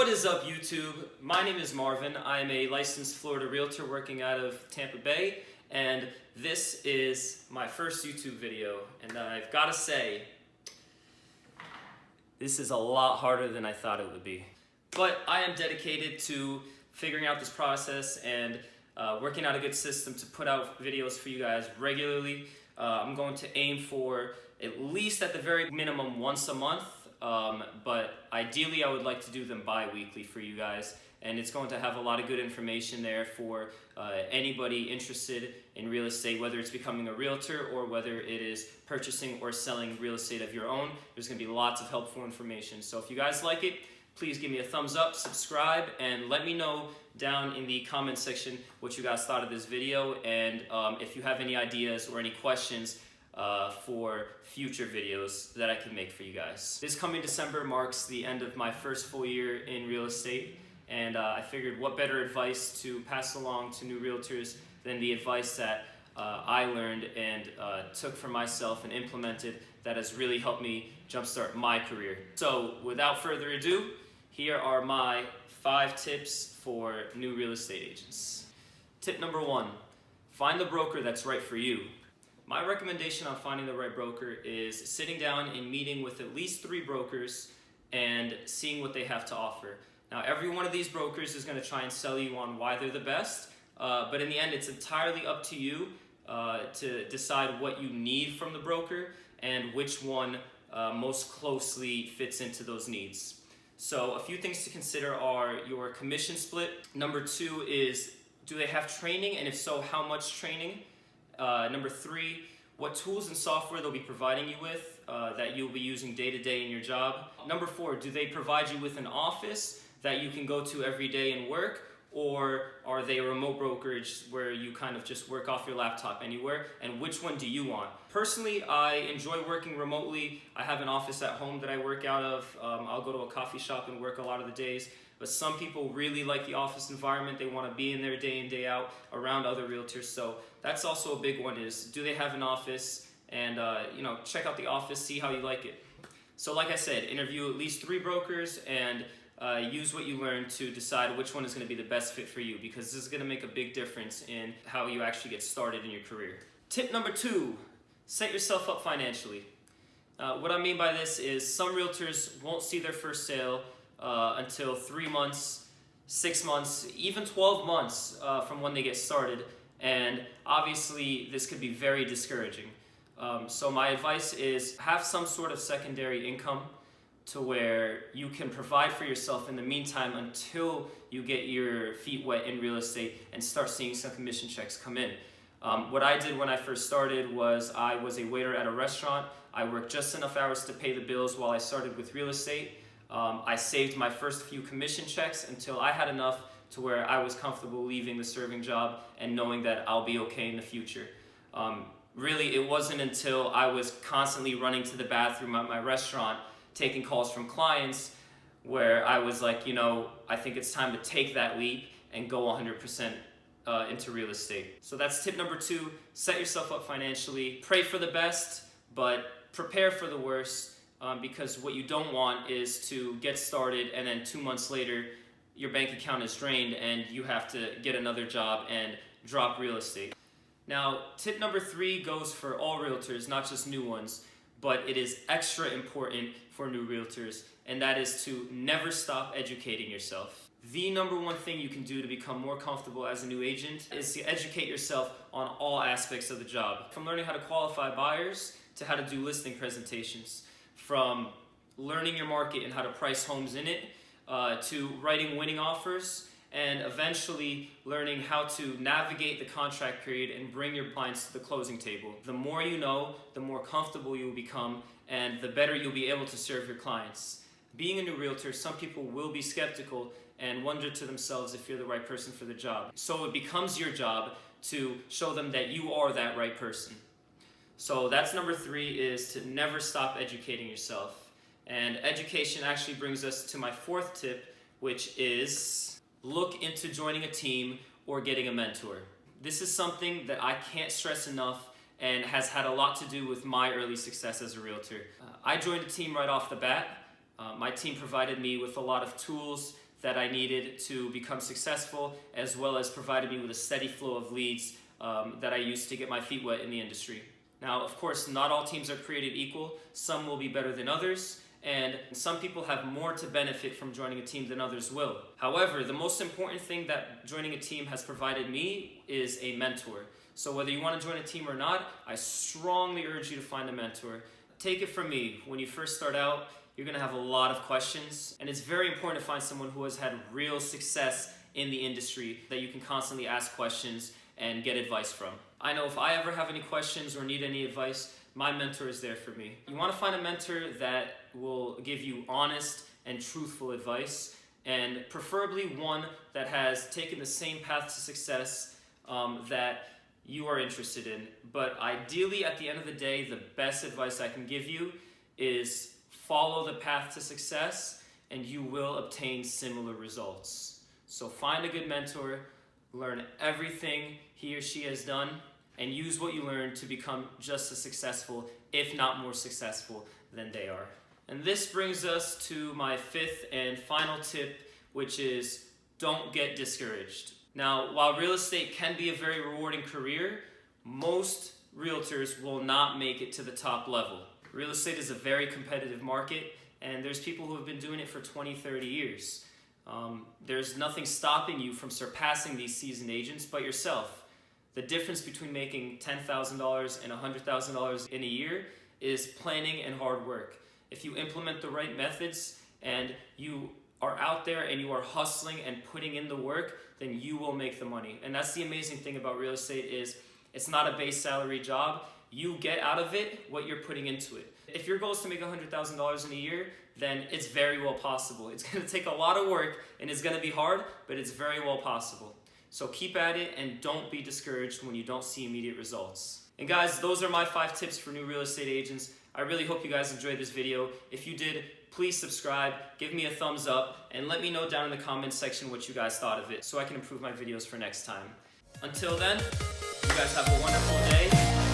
What is up, YouTube? My name is Marvin. I am a licensed Florida realtor working out of Tampa Bay, and this is my first YouTube video. And I've got to say, this is a lot harder than I thought it would be. But I am dedicated to figuring out this process and working out a good system to put out videos for you guys regularly. I'm going to aim for at least at the very minimum once a month. But ideally I would like to do them bi-weekly for you guys, and it's going to have a lot of good information there for anybody interested in real estate, whether it's becoming a realtor or whether it is purchasing or selling real estate of your own. There's going to be lots of helpful information. So if you guys like it, please give me a thumbs up, subscribe, and let me know down in the comment section what you guys thought of this video, and if you have any ideas or any questions for future videos that I can make for you guys. This coming December marks the end of my first full year in real estate, and I figured what better advice to pass along to new realtors than the advice that I learned and took for myself and implemented that has really helped me jumpstart my career. So without further ado, here are my 5 tips for new real estate agents. Tip number 1, find the broker that's right for you. My recommendation on finding the right broker is sitting down and meeting with at least 3 brokers and seeing what they have to offer. Now, every one of these brokers is going to try and sell you on why they're the best, but in the end, it's entirely up to you to decide what you need from the broker and which one most closely fits into those needs. So a few things to consider are your commission split. Number 2 is, do they have training, and if so, how much training? Number 3, what tools and software they'll be providing you with that you'll be using day to day in your job. Number 4, do they provide you with an office that you can go to every day and work, or are they a remote brokerage where you kind of just work off your laptop anywhere, and which one do you want? Personally, I enjoy working remotely. I have an office at home that I work out of. I'll go to a coffee shop and work a lot of the days. But some people really like the office environment. They want to be in there day in, day out around other realtors. So that's also a big one, is do they have an office? And check out the office, see how you like it. So like I said, interview at least 3 brokers and use what you learn to decide which one is going to be the best fit for you, because this is going to make a big difference in how you actually get started in your career. Tip number 2, set yourself up financially. What I mean by this is some realtors won't see their first sale until 3 months, 6 months, even 12 months from when they get started, and obviously this could be very discouraging. So my advice is have some sort of secondary income to where you can provide for yourself in the meantime until you get your feet wet in real estate and start seeing some commission checks come in. What I did when I first started was I was a waiter at a restaurant. I worked just enough hours to pay the bills while I started with real estate. I saved my first few commission checks until I had enough to where I was comfortable leaving the serving job and knowing that I'll be okay in the future. Really, it wasn't until I was constantly running to the bathroom at my restaurant, taking calls from clients, where I was like, I think it's time to take that leap and go 100% into real estate. So that's tip number 2, set yourself up financially. Pray for the best, but prepare for the worst. Because what you don't want is to get started and then 2 months later your bank account is drained and you have to get another job and drop real estate. Now, tip number 3 goes for all realtors, not just new ones, but it is extra important for new realtors, and that is to never stop educating yourself. The number 1 thing you can do to become more comfortable as a new agent is to educate yourself on all aspects of the job, from learning how to qualify buyers to how to do listing presentations, from learning your market and how to price homes in it, to writing winning offers, and eventually learning how to navigate the contract period and bring your clients to the closing table. The more you know, the more comfortable you'll become, and the better you'll be able to serve your clients. Being a new realtor, some people will be skeptical and wonder to themselves if you're the right person for the job. So it becomes your job to show them that you are that right person. So that's number 3, is to never stop educating yourself. And education actually brings us to my 4th tip, which is look into joining a team or getting a mentor. This is something that I can't stress enough and has had a lot to do with my early success as a realtor. I joined a team right off the bat. My team provided me with a lot of tools that I needed to become successful, as well as provided me with a steady flow of leads that I used to get my feet wet in the industry. Now, of course, not all teams are created equal. Some will be better than others, and some people have more to benefit from joining a team than others will. However, the most important thing that joining a team has provided me is a mentor. So whether you want to join a team or not, I strongly urge you to find a mentor. Take it from me, when you first start out, you're going to have a lot of questions, and it's very important to find someone who has had real success in the industry that you can constantly ask questions and get advice from. I know if I ever have any questions or need any advice, my mentor is there for me. You want to find a mentor that will give you honest and truthful advice, and preferably one that has taken the same path to success that you are interested in. But ideally, at the end of the day, the best advice I can give you is follow the path to success and you will obtain similar results. So find a good mentor, learn everything he or she has done, and use what you learn to become just as successful, if not more successful, than they are. And this brings us to my fifth and final tip, which is don't get discouraged. Now, while real estate can be a very rewarding career, most realtors will not make it to the top level. Real estate is a very competitive market, and there's people who have been doing it for 20, 30 years. There's nothing stopping you from surpassing these seasoned agents but yourself. The difference between making $10,000 and $100,000 in a year is planning and hard work. If you implement the right methods and you are out there and you are hustling and putting in the work, then you will make the money. And that's the amazing thing about real estate is it's not a base salary job. You get out of it what you're putting into it. If your goal is to make $100,000 in a year, then it's very well possible. It's going to take a lot of work and it's going to be hard, but it's very well possible. So keep at it and don't be discouraged when you don't see immediate results. And guys, those are my 5 tips for new real estate agents. I really hope you guys enjoyed this video. If you did, please subscribe, give me a thumbs up, and let me know down in the comments section what you guys thought of it so I can improve my videos for next time. Until then, you guys have a wonderful day.